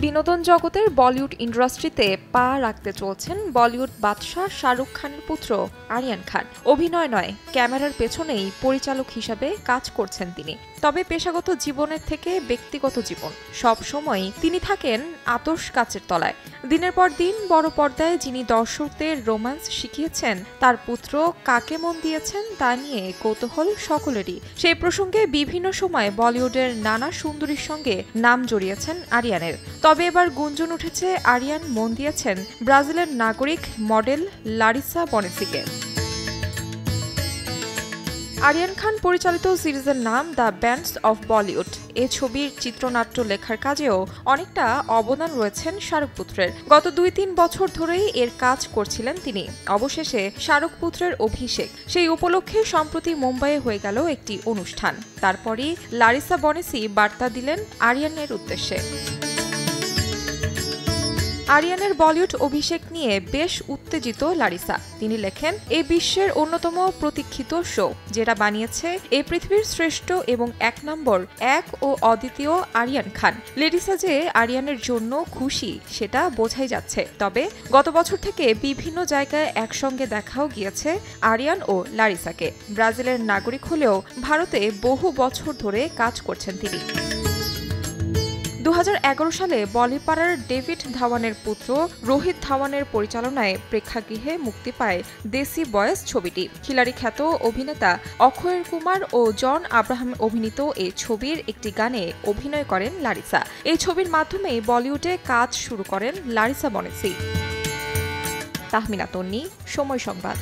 বিনোদন জগতের বলিউড ইন্ডাস্ট্রিতে পা রাখতে চলছেন বলিউড বাদশা শাহরুখ খানের পুত্র আরিয়ান খান। অভিনয় নয়, ক্যামেরার পেছনেই পরিচালক হিসাবে কাজ করছেন তিনি। তবে পেশাগত জীবনের থেকে ব্যক্তিগত জীবন সব সময়ই তিনি থাকেন আতশ কাচের তলায়। দিনের পর দিন বড় পর্দায় যিনি দর্শকদের রোম্যান্স শিখিয়েছেন, তার পুত্র কাকে মন দিয়েছেন তা নিয়ে কৌতূহল সকলেরই। সেই প্রসঙ্গে বিভিন্ন সময় বলিউডের নানা সুন্দরীর সঙ্গে নাম জড়িয়েছেন আরিয়ানের। তবে এবার গুঞ্জন উঠেছে আরিয়ান মন দিয়েছেন ব্রাজিলের নাগরিক মডেল লারিসা বনেসিকে। আরিয়ান খান পরিচালিত সিরিজের নাম দ্য ব্যান্ডস অফ বলিউড। এ ছবির চিত্রনাট্য লেখার কাজেও অনেকটা অবদান রয়েছেন শাহরুখ পুত্রের। গত ২-৩ বছর ধরেই এর কাজ করছিলেন তিনি। অবশেষে শাহরুখ পুত্রের অভিষেক, সেই উপলক্ষে সম্প্রতি মুম্বাইয়ে হয়ে গেল একটি অনুষ্ঠান। তারপরই লারিসা বনেসি বার্তা দিলেন আরিয়ানের উদ্দেশ্যে। আরিয়ানের বলিউড অভিষেক নিয়ে বেশ উত্তেজিত লারিসা। তিনি লেখেন, এই বিশ্বের অন্যতম প্রতীক্ষিত শো, যেটা বানিয়েছে এই পৃথিবীর শ্রেষ্ঠ এবং এক নম্বর এক ও অদ্বিতীয় আরিয়ান খান। লেডিসা যে আরিয়ানের জন্য খুশি সেটা বোঝাই যাচ্ছে। তবে গত বছর থেকে বিভিন্ন জায়গায় একসঙ্গে দেখাও গিয়েছে আরিয়ান ও লারিসাকে। ব্রাজিলের নাগরিক হলেও ভারতে বহু বছর ধরে কাজ করছেন তিনি। ২০১১ সালে বলিপাড়ার ডেভিড ধাওয়ানের পুত্র রোহিত ধাওয়ানের পরিচালনায় প্রেক্ষাগৃহে মুক্তি পায় দেশি বয়েস ছবিটি। খিলাড়ি খ্যাত অভিনেতা অক্ষয় কুমার ও জন আব্রাহাম অভিনীত এই ছবির একটি গানে অভিনয় করেন লারিসা। এই ছবির মাধ্যমে বলিউডে কাজ শুরু করেন লারিসা বনেসি। তাহমিনা তন্নি, সময় সংবাদ।